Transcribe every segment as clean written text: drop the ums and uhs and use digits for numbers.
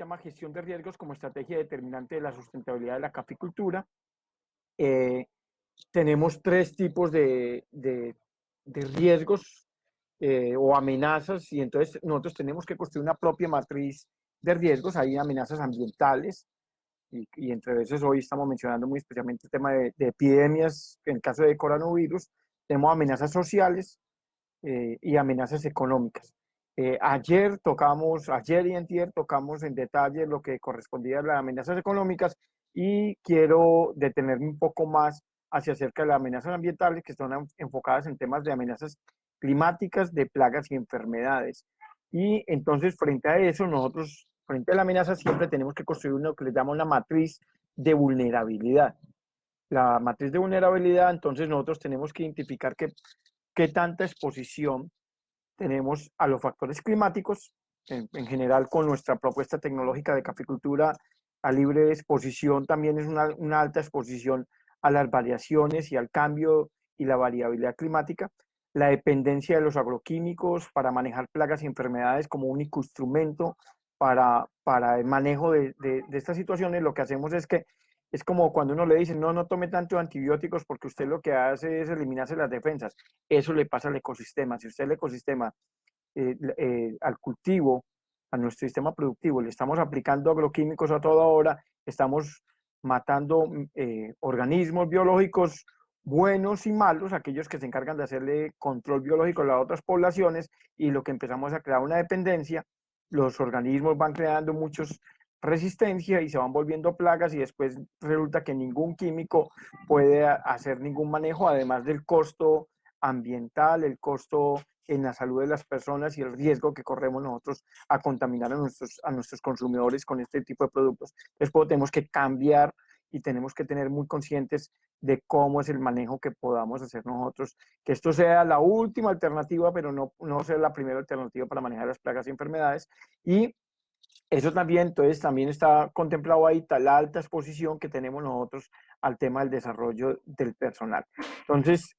llama gestión de riesgos como estrategia determinante de la sustentabilidad de la caficultura. Tenemos tres tipos de riesgos o amenazas, y entonces nosotros tenemos que construir una propia matriz de riesgos. Hay amenazas ambientales, y entre veces hoy estamos mencionando muy especialmente el tema de epidemias. En el caso de coronavirus, tenemos amenazas sociales y amenazas económicas. Ayer y antier tocamos en detalle lo que correspondía a las amenazas económicas, y quiero detenerme un poco más hacia acerca de las amenazas ambientales, que están enfocadas en temas de amenazas climáticas, de plagas y enfermedades. Y entonces, frente a eso, nosotros, frente a la amenaza, siempre tenemos que construir lo que le llamamos una matriz de vulnerabilidad. La matriz de vulnerabilidad, entonces nosotros tenemos que identificar qué tanta exposición tenemos a los factores climáticos, en general con nuestra propuesta tecnológica de caficultura a libre exposición. También es una alta exposición a las variaciones y al cambio y la variabilidad climática. La dependencia de los agroquímicos para manejar plagas y enfermedades como único instrumento para el manejo de estas situaciones. Lo que hacemos es que es como cuando uno le dice, no tome tantos antibióticos porque usted lo que hace es eliminarse las defensas. Eso le pasa al ecosistema. Si usted el ecosistema, al cultivo, a nuestro sistema productivo, le estamos aplicando agroquímicos a toda hora, estamos matando organismos biológicos buenos y malos, aquellos que se encargan de hacerle control biológico a las otras poblaciones, y lo que empezamos a crear una dependencia. Los organismos van creando muchos resistencia y se van volviendo plagas, y después resulta que ningún químico puede hacer ningún manejo, además del costo ambiental, el costo en la salud de las personas y el riesgo que corremos nosotros a contaminar a nuestros consumidores con este tipo de productos. Después tenemos que cambiar y tenemos que tener muy conscientes de cómo es el manejo que podamos hacer nosotros, que esto sea la última alternativa, pero no sea la primera alternativa para manejar las plagas y enfermedades. Y eso también, entonces, también está contemplado ahí la alta exposición que tenemos nosotros al tema del desarrollo del personal. Entonces,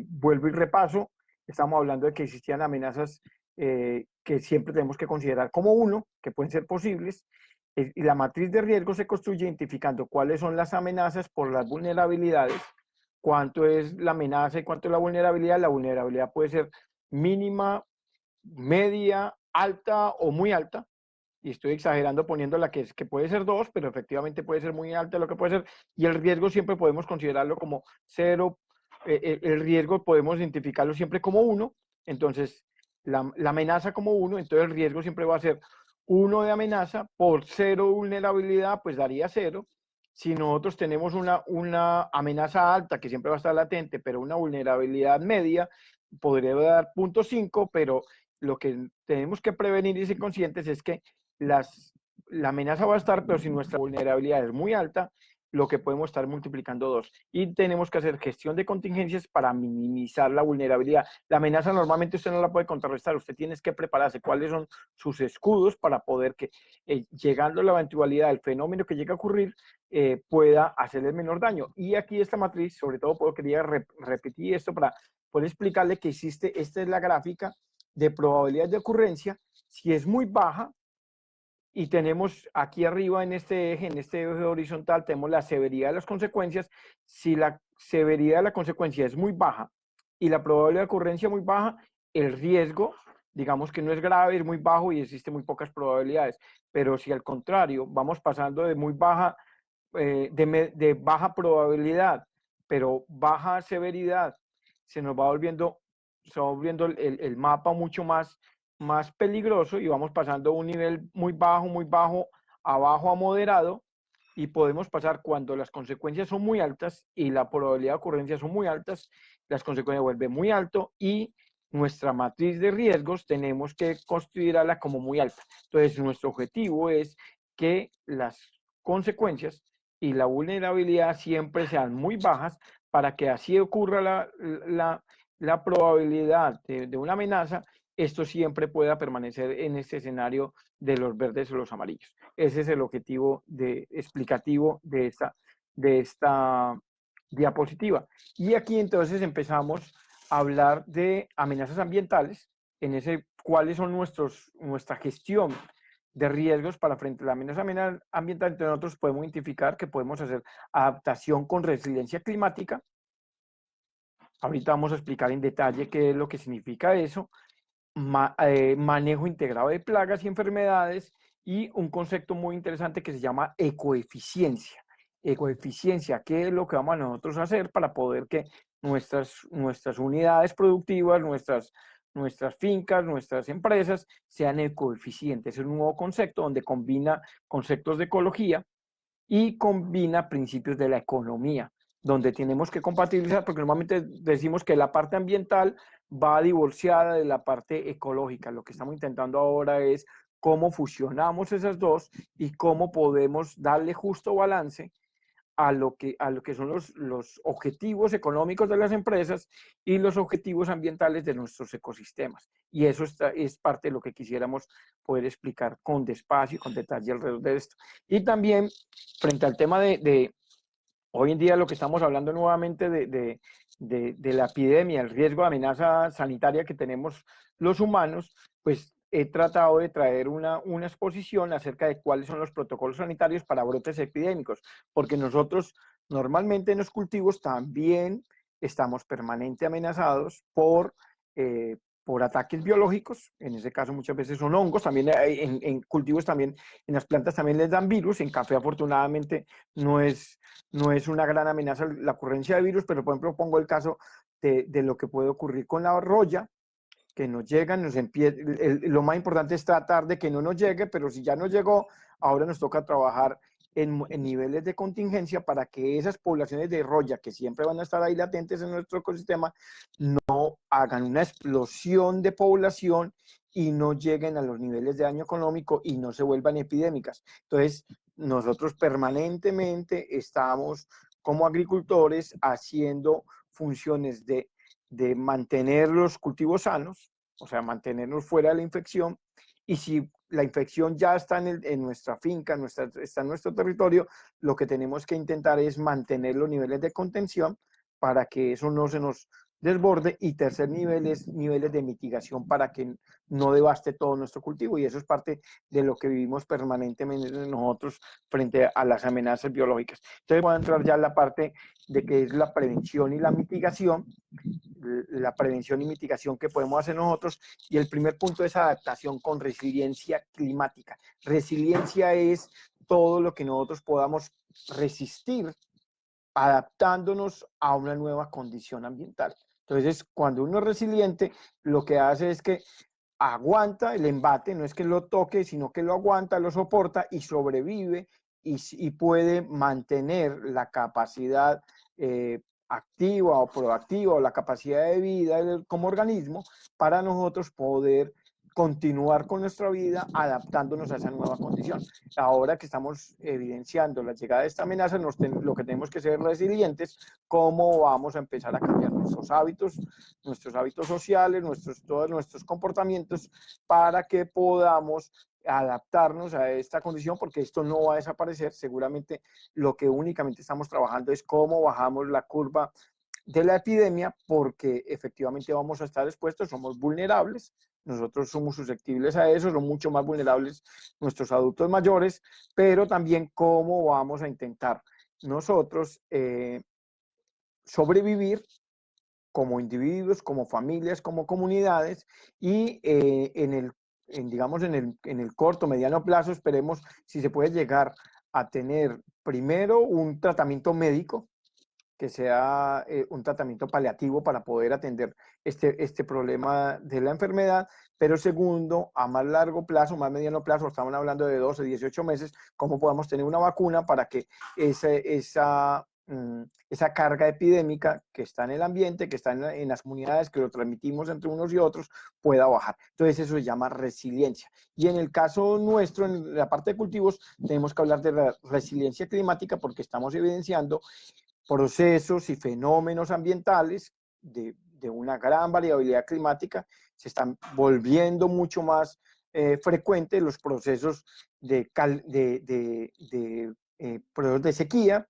vuelvo y repaso. Estamos hablando de que existían amenazas que siempre tenemos que considerar como uno, que pueden ser posibles, y la matriz de riesgo se construye identificando cuáles son las amenazas por las vulnerabilidades, cuánto es la amenaza y cuánto es la vulnerabilidad. La vulnerabilidad puede ser mínima, media, alta o muy alta, y estoy exagerando poniendo la que puede ser 2, pero efectivamente puede ser muy alta lo que puede ser, y el riesgo siempre podemos considerarlo como 0, el riesgo podemos identificarlo siempre como 1, entonces la amenaza como 1, entonces el riesgo siempre va a ser 1 de amenaza por 0 vulnerabilidad, pues daría 0. Si nosotros tenemos una amenaza alta que siempre va a estar latente, pero una vulnerabilidad media, podría dar 0.5, pero lo que tenemos que prevenir y ser conscientes es que la amenaza va a estar, pero si nuestra vulnerabilidad es muy alta, lo que podemos estar multiplicando 2. Y tenemos que hacer gestión de contingencias para minimizar la vulnerabilidad. La amenaza normalmente usted no la puede contrarrestar, usted tiene que prepararse cuáles son sus escudos para poder que, llegando a la eventualidad del fenómeno que llegue a ocurrir, pueda hacerle el menor daño. Y aquí esta matriz, sobre todo quería repetir esto para poder explicarle que existe, esta es la gráfica de probabilidad de ocurrencia. Si es muy baja, y tenemos aquí arriba en este eje horizontal, tenemos la severidad de las consecuencias. Si la severidad de la consecuencia es muy baja y la probabilidad de ocurrencia muy baja, el riesgo, digamos que no es grave, es muy bajo y existen muy pocas probabilidades. Pero si al contrario, vamos pasando de muy baja, de baja probabilidad, pero baja severidad, se va volviendo el mapa mucho más peligroso, y vamos pasando a un nivel muy bajo, abajo a moderado, y podemos pasar cuando las consecuencias son muy altas y la probabilidad de ocurrencia son muy altas, las consecuencias vuelven muy alto, y nuestra matriz de riesgos tenemos que construirla como muy alta. Entonces, nuestro objetivo es que las consecuencias y la vulnerabilidad siempre sean muy bajas, para que así ocurra la probabilidad de una amenaza, esto siempre pueda permanecer en este escenario de los verdes o los amarillos. Ese es el objetivo explicativo de esta diapositiva. Y aquí entonces empezamos a hablar de amenazas ambientales, cuáles son nuestra gestión de riesgos para frente a la amenaza ambiental. Entonces nosotros podemos identificar que podemos hacer adaptación con resiliencia climática. Ahorita vamos a explicar en detalle qué es lo que significa eso. Manejo integrado de plagas y enfermedades, y un concepto muy interesante que se llama ecoeficiencia. Ecoeficiencia, ¿qué es lo que vamos a nosotros a hacer para poder que nuestras unidades productivas, nuestras fincas, nuestras empresas sean ecoeficientes? Es un nuevo concepto donde combina conceptos de ecología y combina principios de la economía, donde tenemos que compatibilizar, porque normalmente decimos que la parte ambiental va divorciada de la parte ecológica. Lo que estamos intentando ahora es cómo fusionamos esas dos y cómo podemos darle justo balance a lo que son los objetivos económicos de las empresas y los objetivos ambientales de nuestros ecosistemas. Y eso es parte de lo que quisiéramos poder explicar con despacio y con detalle alrededor de esto. Y también, frente al tema de hoy en día, lo que estamos hablando nuevamente de la epidemia, el riesgo de amenaza sanitaria que tenemos los humanos, pues he tratado de traer una exposición acerca de cuáles son los protocolos sanitarios para brotes epidémicos, porque nosotros normalmente en los cultivos también estamos permanentemente amenazados por ataques biológicos. En ese caso muchas veces son hongos, también en cultivos también, en las plantas también les dan virus. En café afortunadamente no es una gran amenaza la ocurrencia de virus, pero por ejemplo pongo el caso de lo que puede ocurrir con la roya, que nos llegan, lo más importante es tratar de que no nos llegue, pero si ya nos llegó, ahora nos toca trabajar en niveles de contingencia para que esas poblaciones de roya, que siempre van a estar ahí latentes en nuestro ecosistema, no hagan una explosión de población y no lleguen a los niveles de daño económico y no se vuelvan epidémicas. Entonces, nosotros permanentemente estamos como agricultores haciendo funciones de mantener los cultivos sanos, o sea, mantenernos fuera de la infección, y si la infección ya está en nuestra finca, está en nuestro territorio, lo que tenemos que intentar es mantener los niveles de contención para que eso no se nos desborde, y tercer nivel es niveles de mitigación para que no devaste todo nuestro cultivo, y eso es parte de lo que vivimos permanentemente nosotros frente a las amenazas biológicas. Entonces voy a entrar ya en la parte de que es la prevención y la mitigación, la prevención y mitigación que podemos hacer nosotros, y el primer punto es adaptación con resiliencia climática. Resiliencia es todo lo que nosotros podamos resistir adaptándonos a una nueva condición ambiental. Entonces, cuando uno es resiliente, lo que hace es que aguanta el embate, no es que lo toque, sino que lo aguanta, lo soporta y sobrevive, y puede mantener la capacidad activa o proactiva, o la capacidad de vida como organismo, para nosotros poder continuar con nuestra vida adaptándonos a esa nueva condición. Ahora que estamos evidenciando la llegada de esta amenaza, lo que tenemos que ser resilientes, cómo vamos a empezar a cambiar nuestros hábitos sociales, todos nuestros comportamientos, para que podamos adaptarnos a esta condición, porque esto no va a desaparecer. Seguramente lo que únicamente estamos trabajando es cómo bajamos la curva de la epidemia, porque efectivamente vamos a estar expuestos, somos vulnerables, nosotros somos susceptibles a eso, son mucho más vulnerables nuestros adultos mayores, pero también cómo vamos a intentar nosotros sobrevivir como individuos, como familias, como comunidades, y digamos, en el corto, mediano plazo, esperemos si se puede llegar a tener primero un tratamiento médico, que sea un tratamiento paliativo para poder atender este problema de la enfermedad, pero segundo, a más largo plazo, más mediano plazo, estamos hablando de 12, 18 meses, cómo podamos tener una vacuna para que esa carga epidémica que está en el ambiente, que está en las comunidades, que lo transmitimos entre unos y otros, pueda bajar. Entonces eso se llama resiliencia. Y en el caso nuestro, en la parte de cultivos, tenemos que hablar de la resiliencia climática, porque estamos evidenciando procesos y fenómenos ambientales de una gran variabilidad climática. Se están volviendo mucho más frecuentes los procesos procesos de sequía,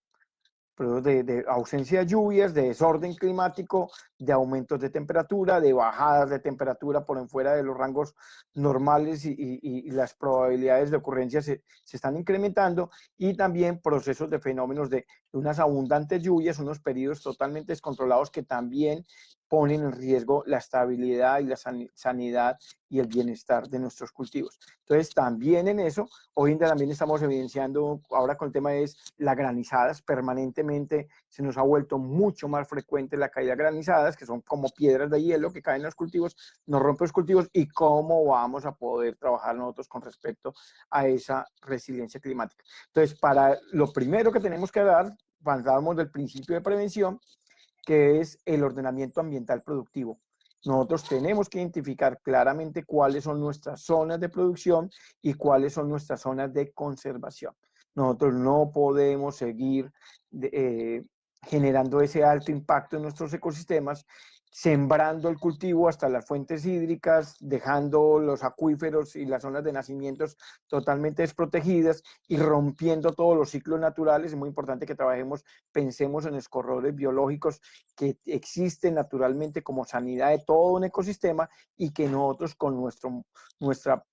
periodos de ausencia de lluvias, de desorden climático, de aumentos de temperatura, de bajadas de temperatura por en fuera de los rangos normales y las probabilidades de ocurrencia se están incrementando, y también procesos de fenómenos de unas abundantes lluvias, unos periodos totalmente descontrolados que también ponen en riesgo la estabilidad y la sanidad y el bienestar de nuestros cultivos. Entonces, también en eso, hoy en día también estamos evidenciando, ahora con el tema es las granizadas, permanentemente se nos ha vuelto mucho más frecuente la caída de granizadas, que son como piedras de hielo que caen en los cultivos, nos rompen los cultivos, y cómo vamos a poder trabajar nosotros con respecto a esa resiliencia climática. Entonces, para lo primero que tenemos que dar, hablábamos del principio de prevención, que es el ordenamiento ambiental productivo. Nosotros tenemos que identificar claramente cuáles son nuestras zonas de producción y cuáles son nuestras zonas de conservación. Nosotros no podemos seguir generando ese alto impacto en nuestros ecosistemas, sembrando el cultivo hasta las fuentes hídricas, dejando los acuíferos y las zonas de nacimientos totalmente desprotegidas y rompiendo todos los ciclos naturales. Es muy importante que trabajemos, pensemos en los corredores biológicos que existen naturalmente como sanidad de todo un ecosistema, y que nosotros con nuestra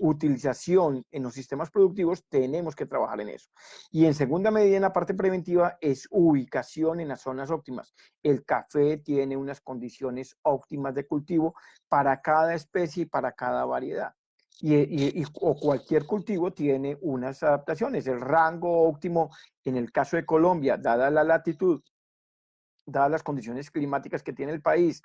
utilización en los sistemas productivos tenemos que trabajar en eso. Y en segunda medida, en la parte preventiva, es ubicación en las zonas óptimas. El café tiene unas condiciones óptimas de cultivo para cada especie y para cada variedad. O cualquier cultivo tiene unas adaptaciones. El rango óptimo, en el caso de Colombia, dada la latitud, dadas las condiciones climáticas que tiene el país,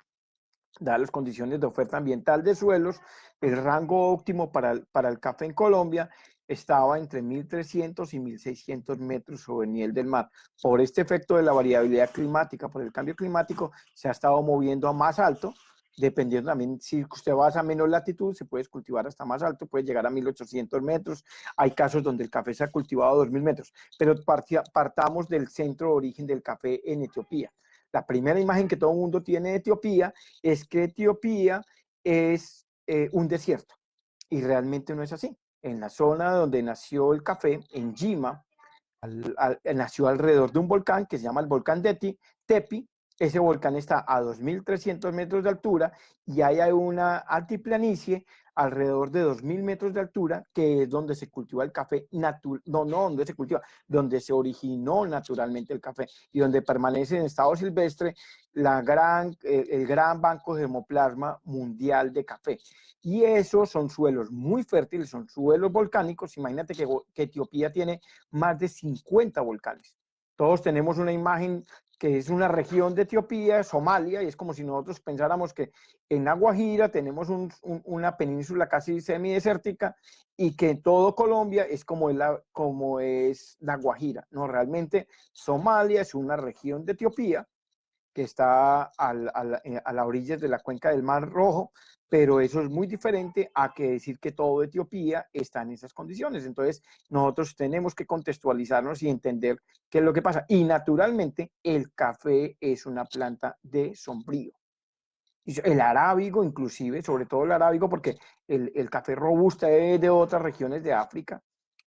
dadas las condiciones de oferta ambiental de suelos, el rango óptimo para el café en Colombia estaba entre 1.300 y 1.600 metros sobre el nivel del mar. Por este efecto de la variabilidad climática, por el cambio climático, se ha estado moviendo a más alto, dependiendo también, si usted va a menos latitud, se puede cultivar hasta más alto, puede llegar a 1.800 metros. Hay casos donde el café se ha cultivado a 2.000 metros, pero partamos del centro de origen del café en Etiopía. La primera imagen que todo el mundo tiene de Etiopía es que Etiopía es un desierto, y realmente no es así. En la zona donde nació el café, en Jima, nació alrededor de un volcán que se llama el volcán Tepi. Ese volcán está a 2.300 metros de altura, y ahí hay una altiplanicie alrededor de 2.000 metros de altura, que es donde se cultiva el café natural, no donde se cultiva, donde se originó naturalmente el café, y donde permanece en estado silvestre el gran banco de hemoplasma mundial de café. Y esos son suelos muy fértiles, son suelos volcánicos. Imagínate que Etiopía tiene más de 50 volcanes. Todos tenemos una imagen que es una región de Etiopía, Somalia, y es como si nosotros pensáramos que en La Guajira tenemos una península casi semidesértica, y que todo Colombia es como es La Guajira. No, realmente Somalia es una región de Etiopía que está a la orilla de la cuenca del Mar Rojo, pero eso es muy diferente a que decir que todo Etiopía está en esas condiciones. Entonces, nosotros tenemos que contextualizarnos y entender qué es lo que pasa. Y naturalmente, el café es una planta de sombrío. El arábigo, inclusive, sobre todo el arábigo, porque el café robusta es de otras regiones de África,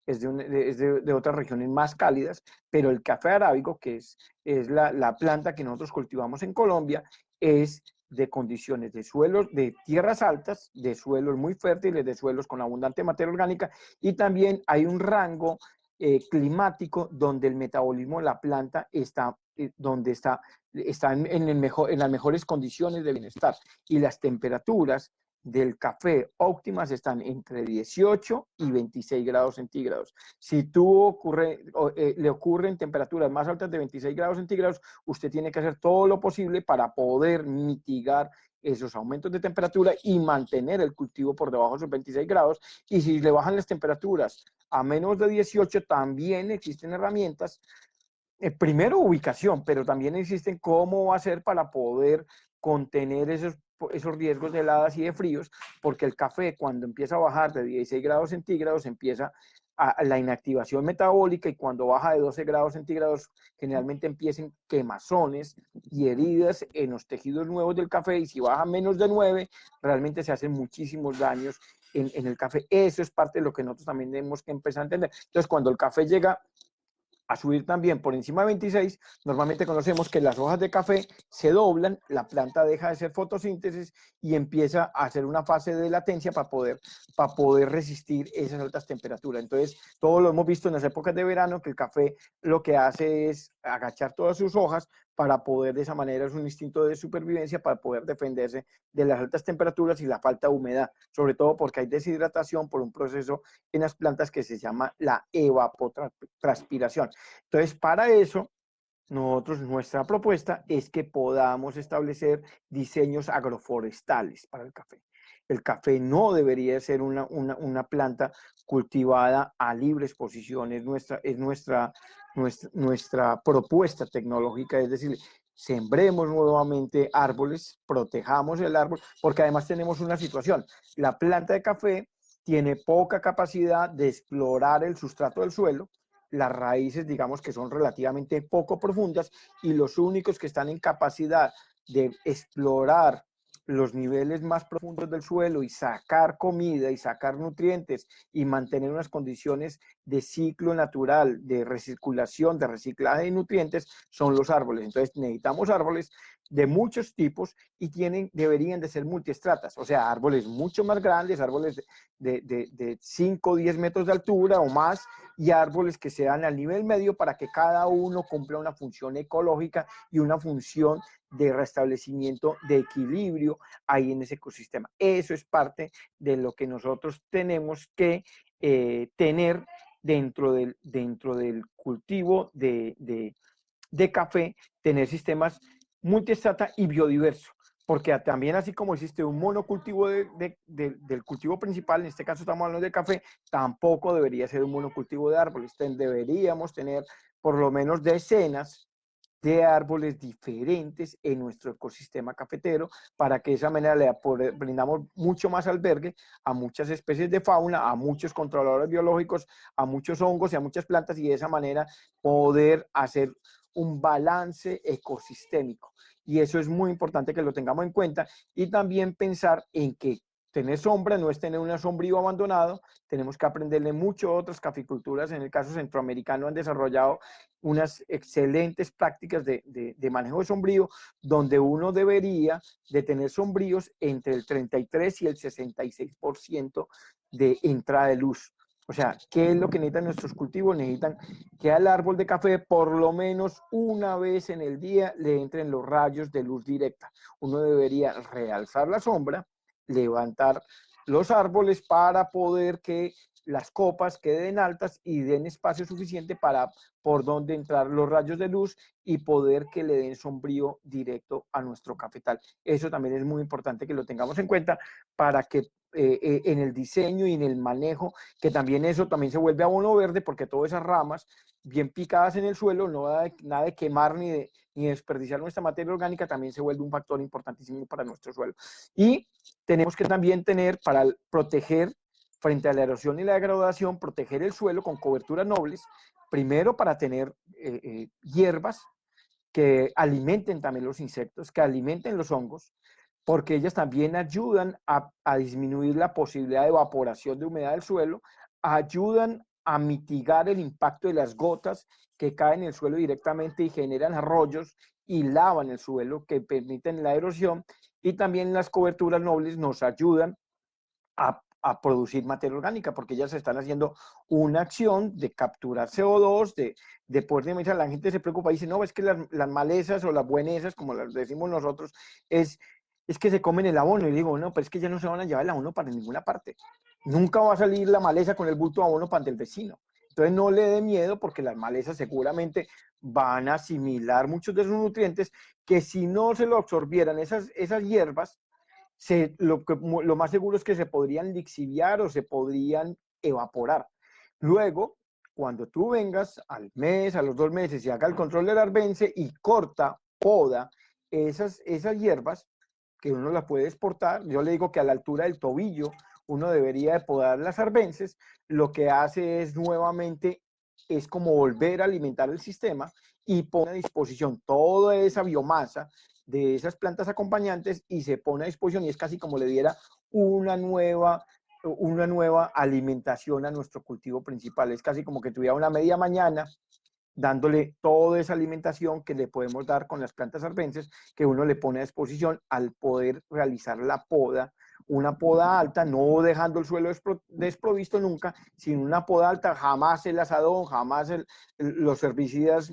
es de otras regiones más cálidas, pero el café arábigo, que es la planta que nosotros cultivamos en Colombia, es de condiciones de suelos, de tierras altas, de suelos muy fértiles, de suelos con abundante materia orgánica, y también hay un rango climático donde el metabolismo de la planta donde está en las mejores condiciones de bienestar, y las temperaturas del café óptimas están entre 18 y 26 grados centígrados. Si le ocurren temperaturas más altas de 26 grados centígrados, usted tiene que hacer todo lo posible para poder mitigar esos aumentos de temperatura y mantener el cultivo por debajo de esos 26 grados. Y si le bajan las temperaturas a menos de 18, también existen herramientas. Primero, ubicación, pero también existen cómo hacer para poder contener esos riesgos de heladas y de fríos, porque el café, cuando empieza a bajar de 16 grados centígrados, empieza la inactivación metabólica, y cuando baja de 12 grados centígrados, generalmente empiezan quemazones y heridas en los tejidos nuevos del café, y si baja menos de 9, realmente se hacen muchísimos daños en el café. Eso es parte de lo que nosotros también tenemos que empezar a entender. Entonces, cuando el café llega a subir también por encima de 26, normalmente conocemos que las hojas de café se doblan, la planta deja de hacer fotosíntesis y empieza a hacer una fase de latencia para poder resistir esas altas temperaturas. Entonces, todo lo hemos visto en las épocas de verano, que el café lo que hace es agachar todas sus hojas para poder, de esa manera, es un instinto de supervivencia para poder defenderse de las altas temperaturas y la falta de humedad, sobre todo porque hay deshidratación por un proceso en las plantas que se llama la evapotranspiración. Entonces, para eso, nuestra propuesta es que podamos establecer diseños agroforestales para el café. El café no debería ser una planta cultivada a libre exposición, nuestra propuesta tecnológica, es decir, sembremos nuevamente árboles, protejamos el árbol, porque además tenemos una situación, la planta de café tiene poca capacidad de explorar el sustrato del suelo, las raíces, digamos que son relativamente poco profundas y los únicos que están en capacidad de explorar los niveles más profundos del suelo y sacar comida y sacar nutrientes y mantener unas condiciones de ciclo natural, de recirculación, de reciclaje de nutrientes, son los árboles. Entonces necesitamos árboles de muchos tipos y deberían de ser multiestratas, o sea, árboles mucho más grandes, árboles de 5 o 10 metros de altura o más, y árboles que sean al nivel medio para que cada uno cumpla una función ecológica y una función de restablecimiento de equilibrio ahí en ese ecosistema. Eso es parte de lo que nosotros tenemos que tener dentro del cultivo de café, tener sistemas multiestrata y biodiverso, porque también así como existe un monocultivo del cultivo principal, en este caso estamos hablando de café, tampoco debería ser un monocultivo de árboles, deberíamos tener por lo menos decenas de árboles diferentes en nuestro ecosistema cafetero para que de esa manera le brindamos mucho más albergue a muchas especies de fauna, a muchos controladores biológicos, a muchos hongos y a muchas plantas y de esa manera poder hacer un balance ecosistémico. Y eso es muy importante que lo tengamos en cuenta y también pensar en que tener sombra no es tener un sombrío abandonado, tenemos que aprenderle mucho a otras caficulturas, en el caso centroamericano han desarrollado unas excelentes prácticas de manejo de sombrío, donde uno debería de tener sombríos entre el 33 y el 66% de entrada de luz. O sea, ¿qué es lo que necesitan nuestros cultivos? Necesitan que al árbol de café por lo menos una vez en el día le entren los rayos de luz directa. Uno debería realzar la sombra, levantar los árboles para poder que las copas queden altas y den espacio suficiente para por donde entrar los rayos de luz y poder que le den sombrío directo a nuestro cafetal. Eso también es muy importante que lo tengamos en cuenta para que en el diseño y en el manejo, que también eso también se vuelve abono verde porque todas esas ramas bien picadas en el suelo, no da nada de quemar ni desperdiciar nuestra materia orgánica, también se vuelve un factor importantísimo para nuestro suelo. Y tenemos que también tener, para proteger frente a la erosión y la degradación, proteger el suelo con coberturas nobles, primero para tener hierbas que alimenten también los insectos, que alimenten los hongos, porque ellas también ayudan a disminuir la posibilidad de evaporación de humedad del suelo, ayudan a mitigar el impacto de las gotas que caen en el suelo directamente y generan arroyos y lavan el suelo que permiten la erosión, y también las coberturas nobles nos ayudan a producir materia orgánica, porque ellas están haciendo una acción de capturar CO2, de poder dinamizar. La gente se preocupa y dice, no, es que las malezas o las buenesas, como las decimos nosotros, es que se comen el abono. Y digo, no, pero es que ya no se van a llevar el abono para ninguna parte. Nunca va a salir la maleza con el bulto de abono para el vecino. Entonces no le dé miedo porque las malezas seguramente van a asimilar muchos de esos nutrientes que si no se lo absorbieran esas hierbas, lo más seguro es que se podrían lixiviar o se podrían evaporar. Luego, cuando tú vengas al mes, a los 2 meses y haga el control del arbense y corta, poda esas hierbas, que uno las puede exportar, yo le digo que a la altura del tobillo uno debería de podar las arbences, lo que hace es nuevamente, es como volver a alimentar el sistema y pone a disposición toda esa biomasa de esas plantas acompañantes y se pone a disposición y es casi como le diera una nueva alimentación a nuestro cultivo principal. Es casi como que tuviera una media mañana dándole toda esa alimentación que le podemos dar con las plantas arbences que uno le pone a disposición al poder realizar la poda, una poda alta, no dejando el suelo desprovisto nunca, sino una poda alta, jamás el asadón, jamás los herbicidas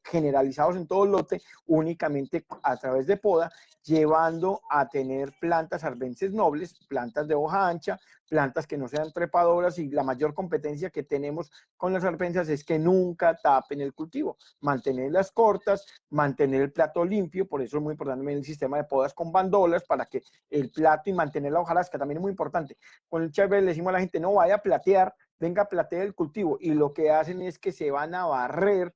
generalizados en todo el lote, únicamente a través de poda, llevando a tener plantas arbences nobles, plantas de hoja ancha, plantas que no sean trepadoras, y la mayor competencia que tenemos con las arbences es que nunca tapen el cultivo, mantenerlas cortas, mantener el plato limpio, por eso es muy importante el sistema de podas con bandolas para que el plato y mantener la hojarasca también es muy importante. Con el chávez le decimos a la gente, no vaya a platear, venga a platear el cultivo, y lo que hacen es que se van a barrer,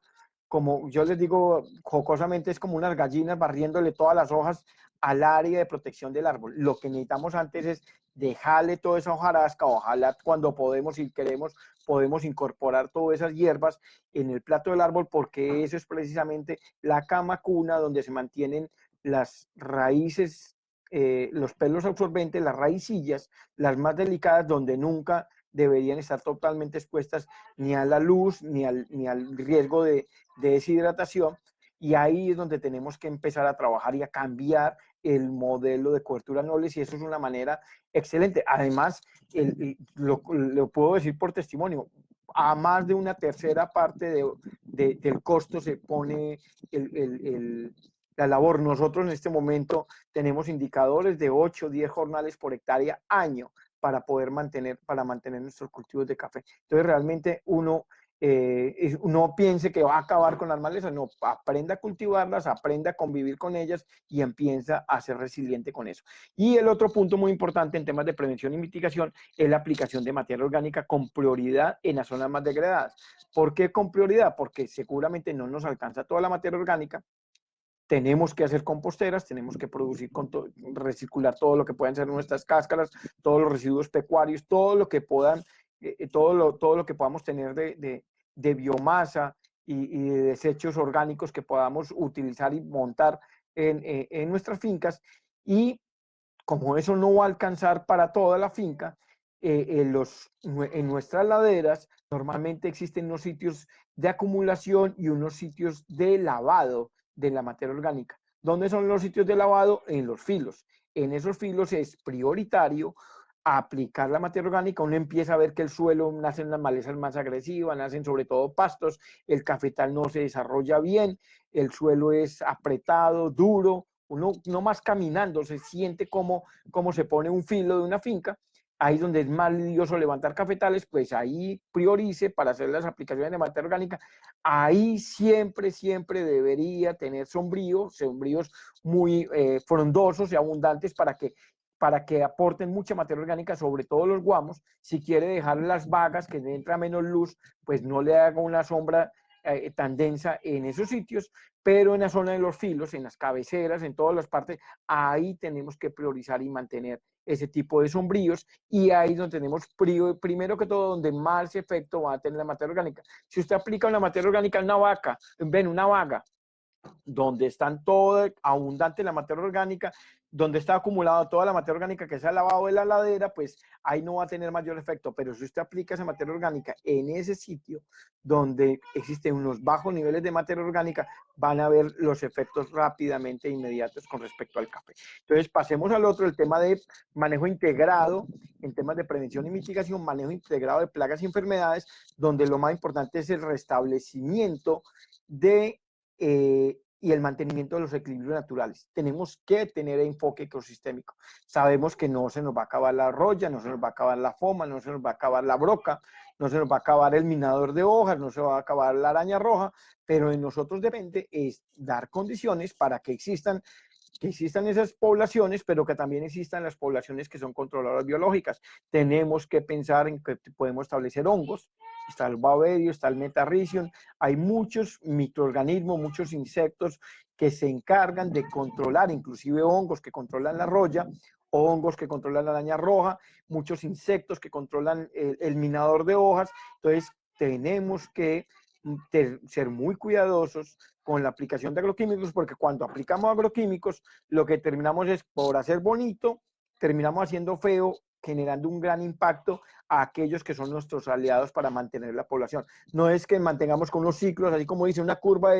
como yo les digo jocosamente, es como unas gallinas barriéndole todas las hojas al área de protección del árbol. Lo que necesitamos antes es dejarle toda esa hojarasca, ojalá cuando podemos y queremos, podemos incorporar todas esas hierbas en el plato del árbol, porque eso es precisamente la cama cuna donde se mantienen las raíces, los pelos absorbentes, las raicillas, las más delicadas, donde nunca deberían estar totalmente expuestas ni a la luz, ni al riesgo de deshidratación. Y ahí es donde tenemos que empezar a trabajar y a cambiar el modelo de cobertura nobles, y eso es una manera excelente. Además, lo puedo decir por testimonio, a más de una tercera parte del costo se pone la labor. Nosotros en este momento tenemos indicadores de 8 o 10 jornales por hectárea año para poder mantener nuestros cultivos de café. Entonces, realmente uno no piense que va a acabar con las malezas, no, aprenda a cultivarlas, aprenda a convivir con ellas y empieza a ser resiliente con eso. Y el otro punto muy importante en temas de prevención y mitigación es la aplicación de materia orgánica con prioridad en las zonas más degradadas. ¿Por qué con prioridad? Porque seguramente no nos alcanza toda la materia orgánica. Tenemos que hacer composteras, tenemos que producir, recircular todo lo que puedan ser nuestras cáscaras, todos los residuos pecuarios, todo lo que puedan, todo lo que podamos tener de biomasa y de desechos orgánicos que podamos utilizar y montar en nuestras fincas. Y como eso no va a alcanzar para toda la finca, en nuestras laderas normalmente existen unos sitios de acumulación y unos sitios de lavado de la materia orgánica. ¿Dónde son los sitios de lavado? En los filos. En esos filos es prioritario aplicar la materia orgánica. Uno empieza a ver que el suelo nacen las malezas más agresivas, nacen sobre todo pastos, el cafetal no se desarrolla bien, el suelo es apretado, duro, uno no más caminando se siente como se pone un filo de una finca. Ahí donde es más lidioso levantar cafetales, pues ahí priorice para hacer las aplicaciones de materia orgánica. Ahí siempre, siempre debería tener sombríos muy frondosos y abundantes para que aporten mucha materia orgánica, sobre todo los guamos. Si quiere dejar las vagas, que entra menos luz, pues no le haga una sombra tan densa en esos sitios, pero en la zona de los filos, en las cabeceras, en todas las partes, ahí tenemos que priorizar y mantener ese tipo de sombríos, y ahí es donde tenemos primero que todo donde más efecto va a tener la materia orgánica. Si usted aplica una materia orgánica en una vaca, ven una vaga, donde están toda abundante la materia orgánica, donde está acumulada toda la materia orgánica que se ha lavado de la ladera, pues ahí no va a tener mayor efecto. Pero si usted aplica esa materia orgánica en ese sitio donde existen unos bajos niveles de materia orgánica, van a ver los efectos rápidamente e inmediatos con respecto al café. Entonces, pasemos al otro, el tema de manejo integrado, en temas de prevención y mitigación, manejo integrado de plagas y enfermedades, donde lo más importante es el restablecimiento y el mantenimiento de los equilibrios naturales. Tenemos que tener enfoque ecosistémico. Sabemos que no se nos va a acabar la roya, no se nos va a acabar la foma, no se nos va a acabar la broca, no se nos va a acabar el minador de hojas, no se va a acabar la araña roja, pero de nosotros depende es dar condiciones para que existan esas poblaciones, pero que también existan las poblaciones que son controladoras biológicas. Tenemos que pensar en que podemos establecer hongos, está el Babedio, está el Metarrhizium, hay muchos microorganismos, muchos insectos que se encargan de controlar, inclusive hongos que controlan la roya, hongos que controlan la araña roja, muchos insectos que controlan el minador de hojas. Entonces, tenemos que ser muy cuidadosos con la aplicación de agroquímicos, porque cuando aplicamos agroquímicos, lo que terminamos es por hacer bonito, terminamos haciendo feo, generando un gran impacto a aquellos que son nuestros aliados para mantener la población. No es que mantengamos con los ciclos, así como dice, una curva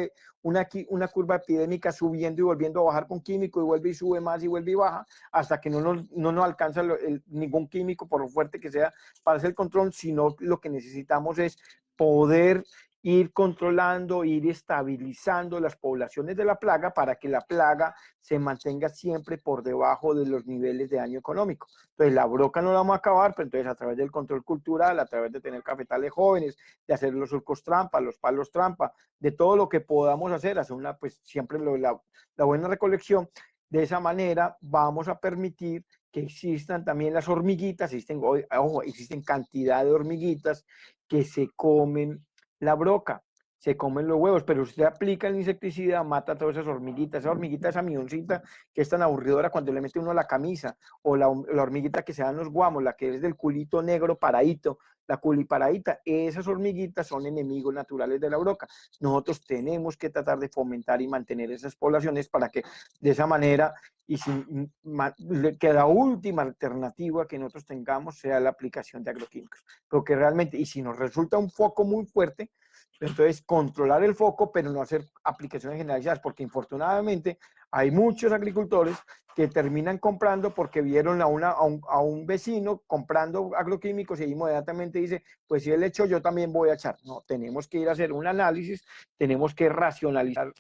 epidémica subiendo y volviendo a bajar con químico y vuelve y sube más y vuelve y baja, hasta que no nos alcanza ningún químico, por lo fuerte que sea, para hacer el control, sino lo que necesitamos es poder ir controlando, ir estabilizando las poblaciones de la plaga para que la plaga se mantenga siempre por debajo de los niveles de daño económico. Entonces, la broca no la vamos a acabar, pero entonces a través del control cultural, a través de tener cafetales jóvenes, de hacer los surcos trampa, los palos trampa, de todo lo que podamos hacer pues siempre la buena recolección. De esa manera vamos a permitir que existan también las hormiguitas, existen cantidad de hormiguitas que se comen la broca, se comen los huevos, pero usted aplica el insecticida, mata a todas esas hormiguitas, esa mioncita que es tan aburridora cuando le mete uno la camisa, o la hormiguita que se dan los guamos, la que es del culito negro paradito, la culiparadita, esas hormiguitas son enemigos naturales de la broca. Nosotros tenemos que tratar de fomentar y mantener esas poblaciones para que de esa manera, que la última alternativa que nosotros tengamos sea la aplicación de agroquímicos, porque realmente, y si nos resulta un foco muy fuerte, entonces controlar el foco, pero no hacer aplicaciones generalizadas, porque infortunadamente hay muchos agricultores que terminan comprando porque vieron a un vecino comprando agroquímicos y inmediatamente dice, pues si él echó, yo también voy a echar. No, tenemos que ir a hacer un análisis, tenemos que racionalizar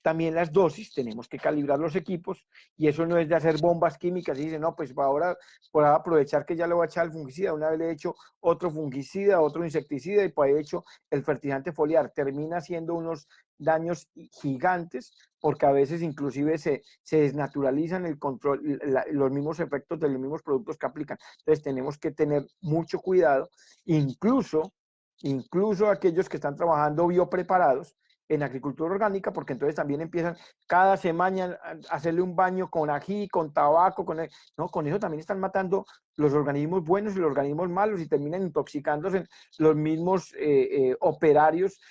también las dosis, tenemos que calibrar los equipos, y eso no es de hacer bombas químicas y dice, no, pues ahora por aprovechar que ya le voy a echar el fungicida, una vez le he hecho otro fungicida, otro insecticida, y pues he hecho el fertilizante foliar, termina haciendo unos daños gigantes, porque a veces inclusive se desnaturalizan el control, los mismos efectos de los mismos productos que aplican. Entonces tenemos que tener mucho cuidado, incluso aquellos que están trabajando biopreparados, en agricultura orgánica, porque entonces también empiezan cada semana a hacerle un baño con ají, con tabaco, no, con eso también están matando los organismos buenos y los organismos malos y terminan intoxicándose los mismos operarios,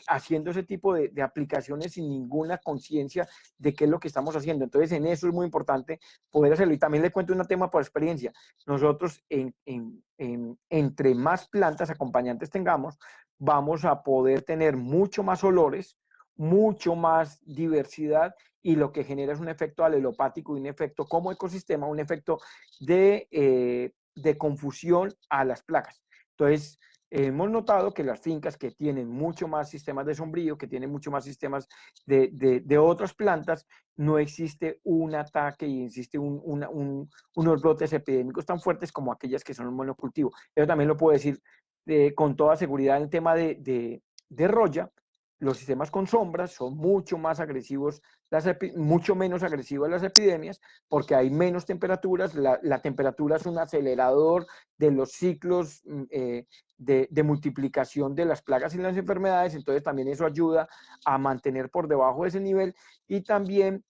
haciendo ese tipo de aplicaciones sin ninguna conciencia de qué es lo que estamos haciendo. Entonces, en eso es muy importante poder hacerlo. Y también le cuento un tema por experiencia. Nosotros, entre más plantas acompañantes tengamos, vamos a poder tener mucho más olores, mucho más diversidad, y lo que genera es un efecto alelopático y un efecto como ecosistema, un efecto de confusión a las plagas. Entonces, hemos notado que las fincas que tienen mucho más sistemas de sombrío, que tienen mucho más sistemas de otras plantas, no existe un ataque y existe unos brotes epidémicos tan fuertes como aquellas que son un monocultivo. Eso también lo puedo decir con toda seguridad en el tema de roya. Los sistemas con sombras son mucho más agresivos, mucho menos agresivas las epidemias, porque hay menos temperaturas. La temperatura es un acelerador de los ciclos de multiplicación de las plagas y las enfermedades, entonces también eso ayuda a mantener por debajo de ese nivel. Y también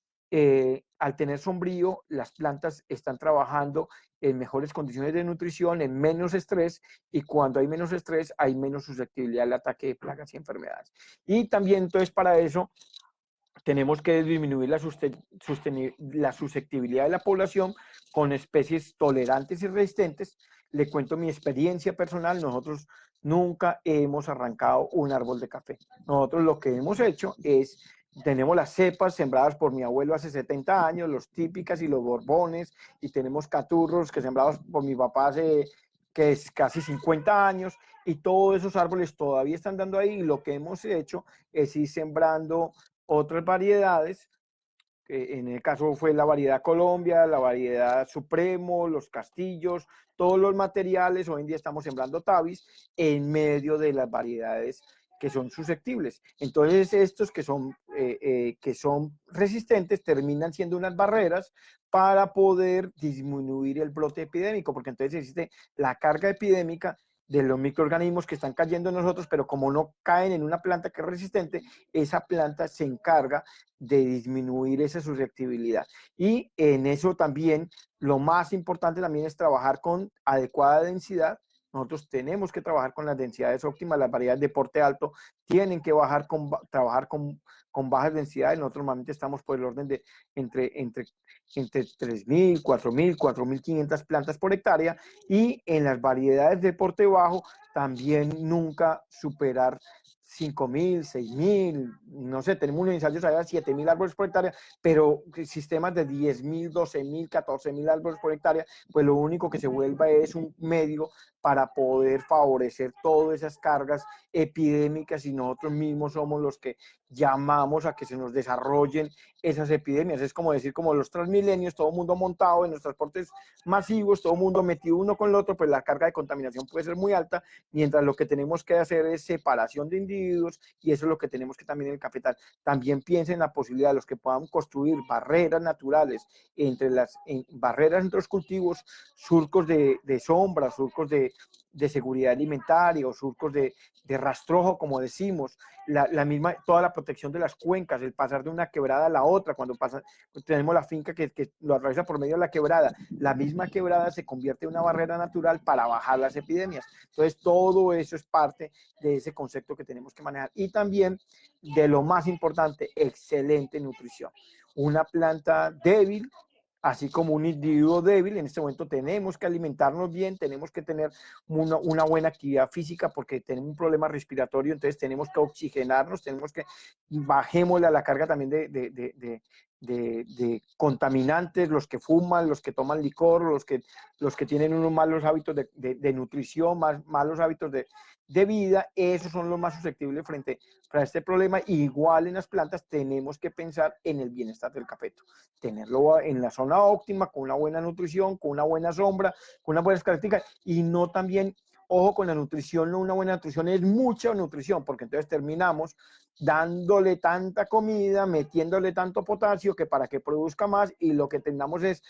al tener sombrío, las plantas están trabajando en mejores condiciones de nutrición, en menos estrés, y cuando hay menos estrés hay menos susceptibilidad al ataque de plagas y enfermedades. Y también entonces para eso tenemos que disminuir la susceptibilidad de la población con especies tolerantes y resistentes. Le cuento mi experiencia personal. Nosotros nunca hemos arrancado un árbol de café. Nosotros lo que hemos hecho es, tenemos las cepas sembradas por mi abuelo hace 70 años, los típicas y los borbones, y tenemos caturros que sembrados por mi papá hace que es casi 50 años, y todos esos árboles todavía están dando ahí, y lo que hemos hecho es ir sembrando otras variedades, que en el caso fue la variedad Colombia, la variedad Supremo, los Castillos, todos los materiales. Hoy en día estamos sembrando Tavis en medio de las variedades que son susceptibles. Entonces estos que son resistentes terminan siendo unas barreras para poder disminuir el brote epidémico, porque entonces existe la carga epidémica de los microorganismos que están cayendo en nosotros, pero como no caen en una planta que es resistente, esa planta se encarga de disminuir esa susceptibilidad. Y en eso también lo más importante también es trabajar con adecuada densidad nosotros tenemos que trabajar con las densidades óptimas, las variedades de porte alto tienen que trabajar con bajas densidades. Nosotros normalmente estamos por el orden de entre 3.000, 4.000, 4.500 plantas por hectárea, y en las variedades de porte bajo también nunca superar 5.000, 6.000, no sé, tenemos unos ensayos allá de 7.000 árboles por hectárea, pero sistemas de 10.000, 12.000, 14.000 árboles por hectárea, pues lo único que se vuelva es un medio para poder favorecer todas esas cargas epidémicas, y nosotros mismos somos los que llamamos a que se nos desarrollen esas epidemias. Es como decir, como los Transmilenios, todo el mundo montado en los transportes masivos, todo el mundo metido uno con el otro, pues la carga de contaminación puede ser muy alta, mientras lo que tenemos que hacer es separación de individuos, y eso es lo que tenemos que también en el cafetal. También piensen en la posibilidad de los que puedan construir barreras naturales barreras entre los cultivos, surcos de sombra, surcos de seguridad alimentaria o surcos de rastrojo, como decimos, misma, toda la protección de las cuencas, el pasar de una quebrada a la otra, cuando tenemos la finca que lo atraviesa por medio de la quebrada, la misma quebrada se convierte en una barrera natural para bajar las epidemias. Entonces, todo eso es parte de ese concepto que tenemos que manejar. Y también, de lo más importante, excelente nutrición. Una planta débil, así como un individuo débil, en este momento tenemos que alimentarnos bien, tenemos que tener una buena actividad física porque tenemos un problema respiratorio, entonces tenemos que oxigenarnos, tenemos que bajémosle a la carga también de contaminantes, los que fuman, los que toman licor, los que tienen unos malos hábitos de nutrición, malos hábitos de vida, esos son los más susceptibles frente a este problema. Igual en las plantas tenemos que pensar en el bienestar del cafeto, tenerlo en la zona óptima, con una buena nutrición, con una buena sombra, con unas buenas características, y no también, ojo con la nutrición, no una buena nutrición es mucha nutrición, porque entonces terminamos dándole tanta comida, metiéndole tanto potasio que para que produzca más, y lo que tengamos es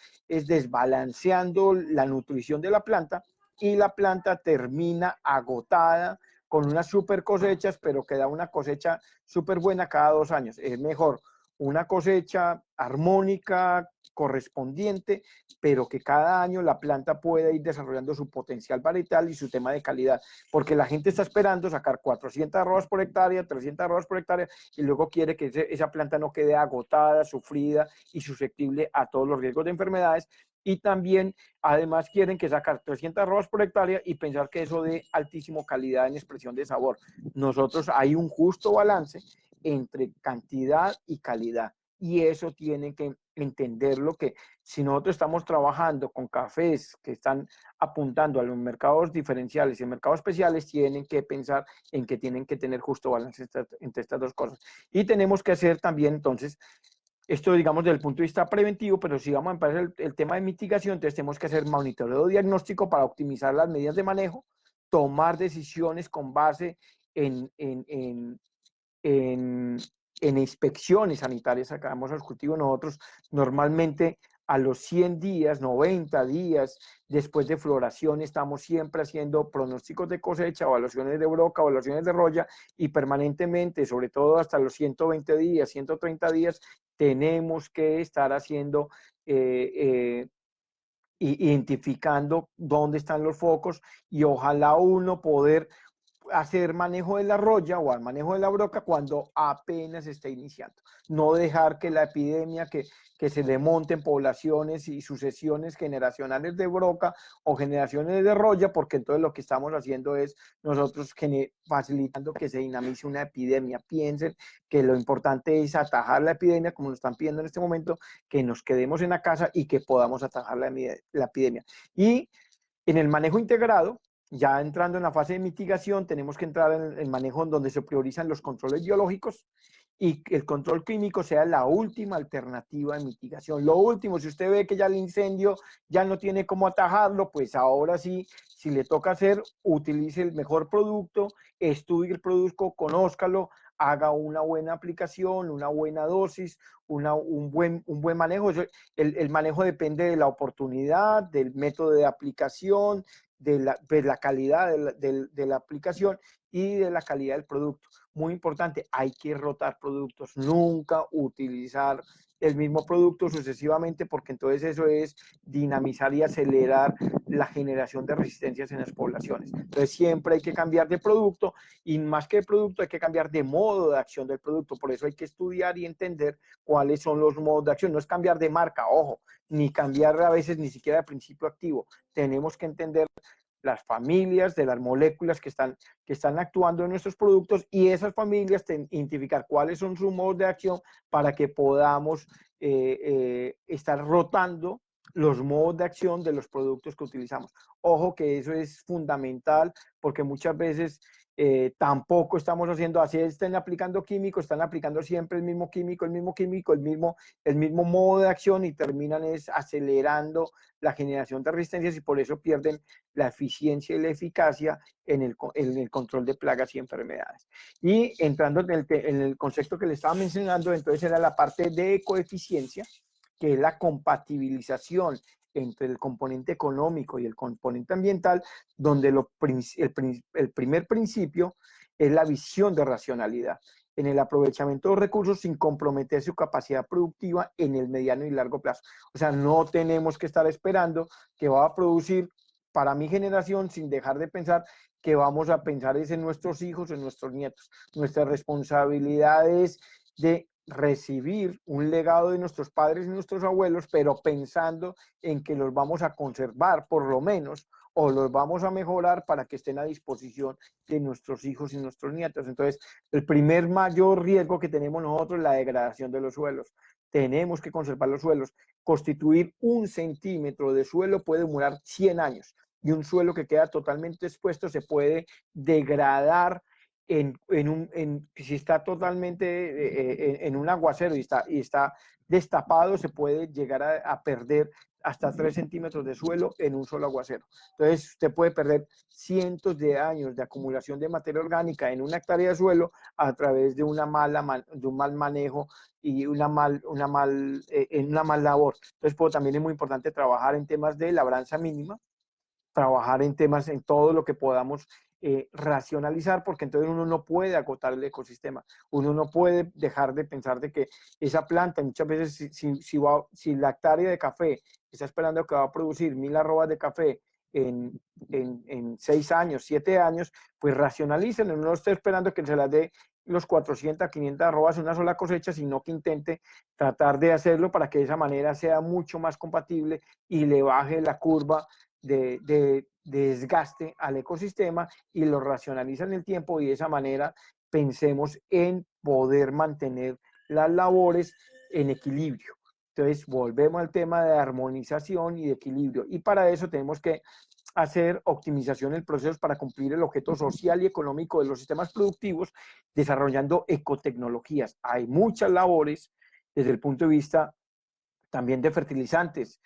desbalanceando la nutrición de la planta, y la planta termina agotada con unas super cosechas, pero que da una cosecha súper buena cada 2 años. Es mejor una cosecha armónica, correspondiente, pero que cada año la planta pueda ir desarrollando su potencial varietal y su tema de calidad, porque la gente está esperando sacar 400 arrobas por hectárea, 300 arrobas por hectárea, y luego quiere que esa planta no quede agotada, sufrida y susceptible a todos los riesgos de enfermedades. Y también, además, quieren que sacar 300 arrobas por hectárea y pensar que eso de altísimo calidad en expresión de sabor. Nosotros hay un justo balance entre cantidad y calidad, y eso tienen que entenderlo, que si nosotros estamos trabajando con cafés que están apuntando a los mercados diferenciales y mercados especiales, tienen que pensar en que tienen que tener justo balance entre estas dos cosas. Y tenemos que hacer también, entonces, esto digamos desde el punto de vista preventivo, pero si vamos a empezar el tema de mitigación, entonces tenemos que hacer monitoreo diagnóstico para optimizar las medidas de manejo, tomar decisiones con base en, en, en en, en inspecciones sanitarias sacamos a los cultivos. Nosotros normalmente a los 100 días, 90 días después de floración, estamos siempre haciendo pronósticos de cosecha, evaluaciones de broca, evaluaciones de roya, y permanentemente, sobre todo hasta los 120 días, 130 días, tenemos que estar haciendo identificando dónde están los focos, y ojalá uno poder hacer manejo de la roya o al manejo de la broca cuando apenas está iniciando. No dejar que la epidemia, que se demonten poblaciones y sucesiones generacionales de broca o generaciones de roya, porque entonces lo que estamos haciendo es nosotros facilitando que se dinamice una epidemia. Piensen que lo importante es atajar la epidemia, como nos están pidiendo en este momento, que nos quedemos en la casa y que podamos atajar la epidemia. Y en el manejo integrado, ya entrando en la fase de mitigación, tenemos que entrar en el manejo en donde se priorizan los controles biológicos y que el control clínico sea la última alternativa de mitigación. Lo último, si usted ve que ya el incendio ya no tiene cómo atajarlo, pues ahora sí, si le toca hacer, utilice el mejor producto, estudie el producto, conózcalo, haga una buena aplicación, una buena dosis, un buen manejo. El manejo depende de la oportunidad, del método de aplicación, de la calidad de la aplicación y de la calidad del producto. Muy importante, hay que rotar productos, nunca utilizar el mismo producto sucesivamente, porque entonces eso es dinamizar y acelerar la generación de resistencias en las poblaciones. Entonces siempre hay que cambiar de producto y más que de producto hay que cambiar de modo de acción del producto. Por eso hay que estudiar y entender cuáles son los modos de acción. No es cambiar de marca, ojo, ni cambiar a veces ni siquiera de principio activo. Tenemos que entender las familias de las moléculas que están actuando en nuestros productos y esas familias identificar cuáles son sus modos de acción para que podamos estar rotando los modos de acción de los productos que utilizamos. Ojo que eso es fundamental porque muchas veces tampoco estamos haciendo así, estén aplicando químicos, están aplicando siempre el mismo químico, el mismo modo de acción y terminan es acelerando la generación de resistencias y por eso pierden la eficiencia y la eficacia en el control de plagas y enfermedades. Y entrando en el concepto que le estaba mencionando, entonces era la parte de ecoeficiencia, que es la compatibilización entre el componente económico y el componente ambiental, donde el primer principio es la visión de racionalidad en el aprovechamiento de los recursos sin comprometer su capacidad productiva en el mediano y largo plazo. O sea, no tenemos que estar esperando que va a producir para mi generación sin dejar de pensar que vamos a pensar es en nuestros hijos, en nuestros nietos. Nuestra responsabilidad es de recibir un legado de nuestros padres y nuestros abuelos, pero pensando en que los vamos a conservar por lo menos o los vamos a mejorar para que estén a disposición de nuestros hijos y nuestros nietos. Entonces, el primer mayor riesgo que tenemos nosotros es la degradación de los suelos. Tenemos que conservar los suelos. Constituir 1 centímetro de suelo puede demorar 100 años y un suelo que queda totalmente expuesto se puede degradar si está totalmente en un aguacero y está destapado, se puede llegar a perder hasta 3 centímetros de suelo en un solo aguacero. Entonces, usted puede perder cientos de años de acumulación de materia orgánica en una hectárea de suelo a través de un mal manejo y una mal labor. Entonces, también es muy importante trabajar en temas de labranza mínima, trabajar en temas, en todo lo que podamos racionalizar, porque entonces uno no puede agotar el ecosistema, uno no puede dejar de pensar de que esa planta, muchas veces si la hectárea de café está esperando que va a producir 1000 arrobas de café en 6 años, 7 años, pues racionalicen, uno no está esperando que se las dé los 400, 500 arrobas una sola cosecha, sino que intente tratar de hacerlo para que de esa manera sea mucho más compatible y le baje la curva de desgaste al ecosistema y lo racionaliza en el tiempo y de esa manera pensemos en poder mantener las labores en equilibrio. Entonces volvemos al tema de armonización y de equilibrio y para eso tenemos que hacer optimización en procesos para cumplir el objeto social y económico de los sistemas productivos desarrollando ecotecnologías. Hay muchas labores desde el punto de vista también de fertilizantes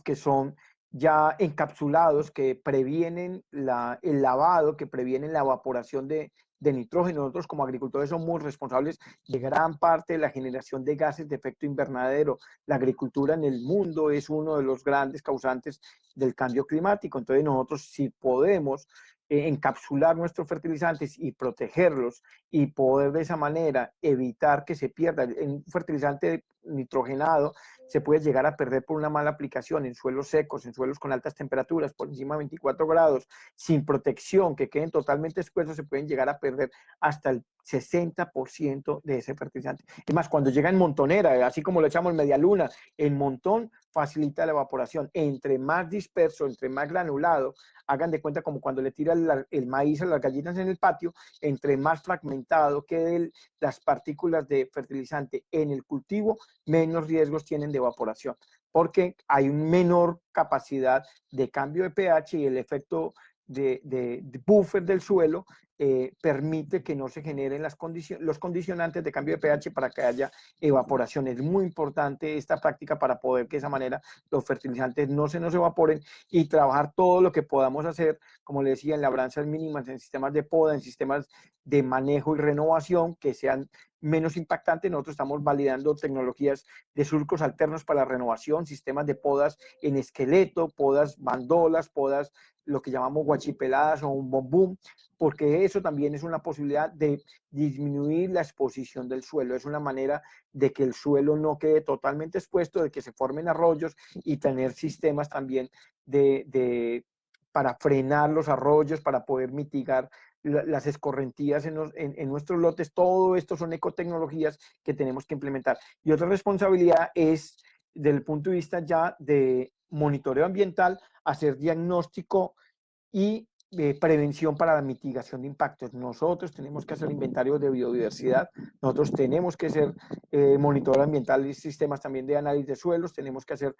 que son ya encapsulados, que previenen el lavado, que previenen la evaporación de nitrógeno. Nosotros como agricultores somos responsables de gran parte de la generación de gases de efecto invernadero. La agricultura en el mundo es uno de los grandes causantes del cambio climático. Entonces nosotros si podemos encapsular nuestros fertilizantes y protegerlos y poder de esa manera evitar que se pierda. Un fertilizante nitrogenado se puede llegar a perder por una mala aplicación en suelos secos, en suelos con altas temperaturas, por encima de 24 grados, sin protección, que queden totalmente expuestos, se pueden llegar a perder hasta el 60% de ese fertilizante. Es más, cuando llega en montonera, así como lo echamos media luna, en montón facilita la evaporación. Entre más disperso, entre más granulado, hagan de cuenta como cuando le tiran el maíz a las gallinas en el patio, entre más fragmentado queden las partículas de fertilizante en el cultivo, menos riesgos tienen de evaporación, porque hay una menor capacidad de cambio de pH y el efecto de buffer del suelo permite que no se generen los condicionantes de cambio de pH para que haya evaporación. Es muy importante esta práctica para poder que de esa manera los fertilizantes no se nos evaporen y trabajar todo lo que podamos hacer, como le decía, en labranzas mínimas, en sistemas de poda, en sistemas de manejo y renovación que sean menos impactantes. Nosotros estamos validando tecnologías de surcos alternos para la renovación, sistemas de podas en esqueleto, podas bandolas, podas lo que llamamos guachipeladas o un boom, porque eso también es una posibilidad de disminuir la exposición del suelo. Es una manera de que el suelo no quede totalmente expuesto, de que se formen arroyos y tener sistemas también para frenar los arroyos, para poder mitigar las escorrentías en nuestros lotes. Todo esto son ecotecnologías que tenemos que implementar. Y otra responsabilidad es, desde el punto de vista ya de monitoreo ambiental, hacer diagnóstico y prevención para la mitigación de impactos. Nosotros tenemos que hacer inventarios de biodiversidad, nosotros tenemos que hacer monitoreo ambiental y sistemas también de análisis de suelos, tenemos que hacer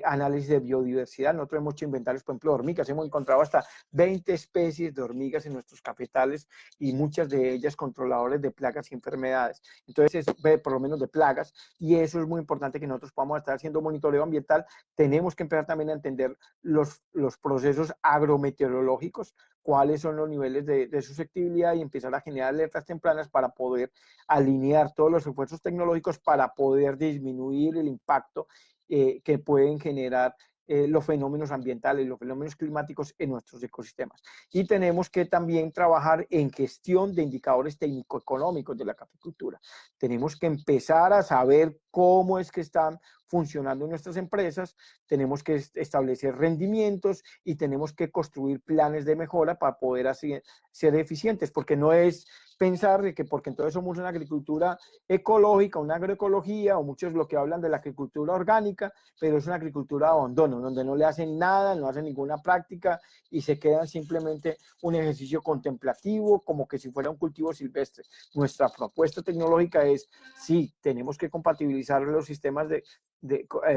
análisis de biodiversidad. Nosotros hemos hecho inventarios, por ejemplo, de hormigas, hemos encontrado hasta 20 especies de hormigas en nuestros cafetales y muchas de ellas controladores de plagas y enfermedades. Entonces, por lo menos de plagas, y eso es muy importante que nosotros podamos estar haciendo monitoreo ambiental. Tenemos que empezar también a entender los procesos agrometeorológicos, cuáles son los niveles de susceptibilidad y empezar a generar alertas tempranas para poder alinear todos los esfuerzos tecnológicos para poder disminuir el impacto que pueden generar los fenómenos ambientales, los fenómenos climáticos en nuestros ecosistemas. Y tenemos que también trabajar en gestión de indicadores técnico-económicos de la caficultura. Tenemos que empezar a saber cómo es que están funcionando nuestras empresas, tenemos que establecer rendimientos y tenemos que construir planes de mejora para poder así ser eficientes, porque no es pensar de que porque entonces somos una agricultura ecológica, una agroecología, o muchos lo que hablan de la agricultura orgánica, pero es una agricultura de abandono, donde no le hacen nada, no hacen ninguna práctica y se quedan simplemente un ejercicio contemplativo, como que si fuera un cultivo silvestre. Nuestra propuesta tecnológica es, sí, tenemos que compatibilizar los sistemas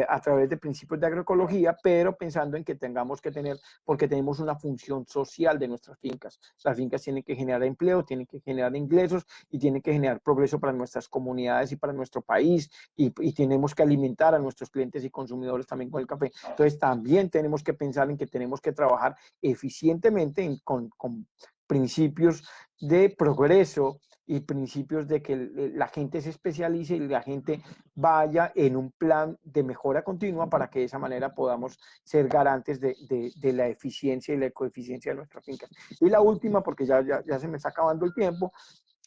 a través de principios de agroecología, pero pensando en que tengamos que tener, porque tenemos una función social de nuestras fincas. Las fincas tienen que generar empleo, tienen que generar ingresos y tienen que generar progreso para nuestras comunidades y para nuestro país, y tenemos que alimentar a nuestros clientes y consumidores también con el café. Entonces también tenemos que pensar en que tenemos que trabajar eficientemente con principios de progreso y principios de que la gente se especialice y la gente vaya en un plan de mejora continua para que de esa manera podamos ser garantes de la eficiencia y la ecoeficiencia de nuestras fincas. Y la última, porque ya se me está acabando el tiempo,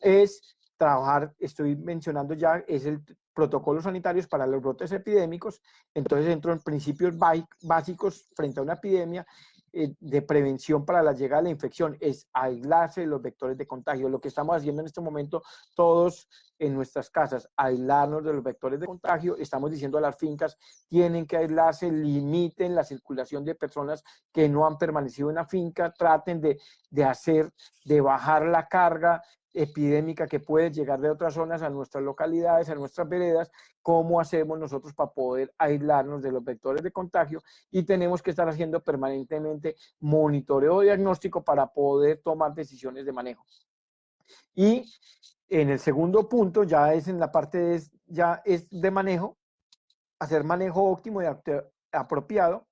es trabajar, estoy mencionando ya, es el protocolos sanitarios para los brotes epidémicos. Entonces entro en principios básicos frente a una epidemia de prevención para la llegada de la infección, es aislarse de los vectores de contagio. Lo que estamos haciendo en este momento todos en nuestras casas, aislarnos de los vectores de contagio. Estamos diciendo a las fincas, tienen que aislarse, limiten la circulación de personas que no han permanecido en la finca, traten de bajar la carga epidémica que puede llegar de otras zonas a nuestras localidades, a nuestras veredas. ¿Cómo hacemos nosotros para poder aislarnos de los vectores de contagio? Y tenemos que estar haciendo permanentemente monitoreo diagnóstico para poder tomar decisiones de manejo. Y en el segundo punto, ya es en la parte ya es de manejo, hacer manejo óptimo y apropiado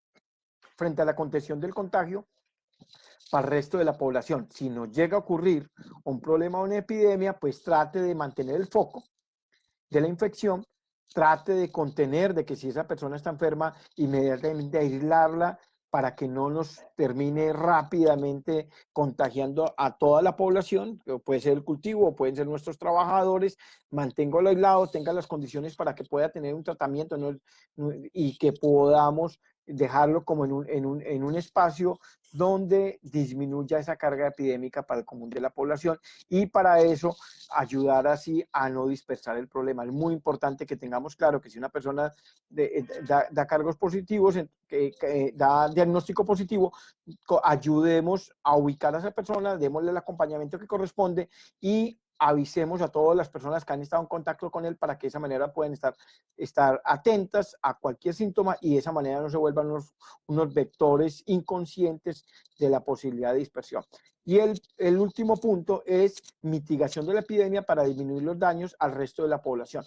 frente a la contención del contagio para el resto de la población. Si nos llega a ocurrir un problema o una epidemia, pues trate de mantener el foco de la infección, trate de contener, de que si esa persona está enferma, inmediatamente aislarla para que no nos termine rápidamente contagiando a toda la población, puede ser el cultivo, o pueden ser nuestros trabajadores. Manténgalo aislado, tenga las condiciones para que pueda tener un tratamiento, y que podamos dejarlo como en un espacio donde disminuya esa carga epidémica para el común de la población, y para eso ayudar así a no dispersar el problema. Es muy importante que tengamos claro que si una persona da cargos positivos, que da diagnóstico positivo, ayudemos a ubicar a esa persona, démosle el acompañamiento que corresponde y avisemos a todas las personas que han estado en contacto con él para que de esa manera puedan estar atentas a cualquier síntoma y de esa manera no se vuelvan unos vectores inconscientes de la posibilidad de dispersión. Y el último punto es mitigación de la epidemia para disminuir los daños al resto de la población.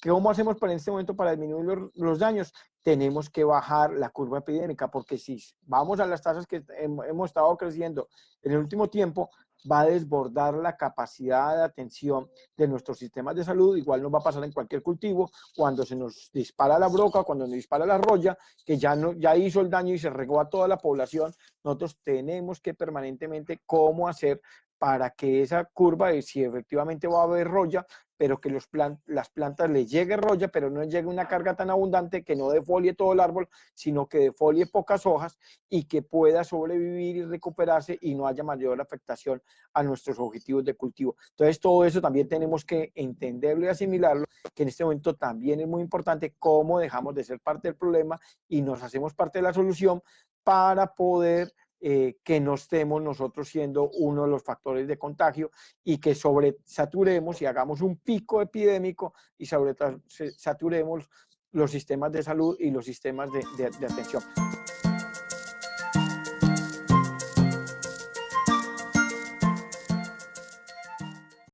¿Cómo hacemos en este momento para disminuir los daños? Tenemos que bajar la curva epidémica, porque si vamos a las tasas que hemos estado creciendo en el último tiempo, va a desbordar la capacidad de atención de nuestros sistemas de salud. Igual nos va a pasar en cualquier cultivo, cuando se nos dispara la broca, cuando nos dispara la roya, que ya hizo el daño y se regó a toda la población. Nosotros tenemos que permanentemente cómo hacer para que esa curva, si efectivamente va a haber roya, pero que las plantas les llegue roya, pero no les llegue una carga tan abundante que no defolie todo el árbol, sino que defolie pocas hojas y que pueda sobrevivir y recuperarse y no haya mayor afectación a nuestros objetivos de cultivo. Entonces, todo eso también tenemos que entenderlo y asimilarlo, que en este momento también es muy importante cómo dejamos de ser parte del problema y nos hacemos parte de la solución para poder que no estemos nosotros siendo uno de los factores de contagio y que sobresaturemos y hagamos un pico epidémico y sobresaturemos los sistemas de salud y los sistemas de atención.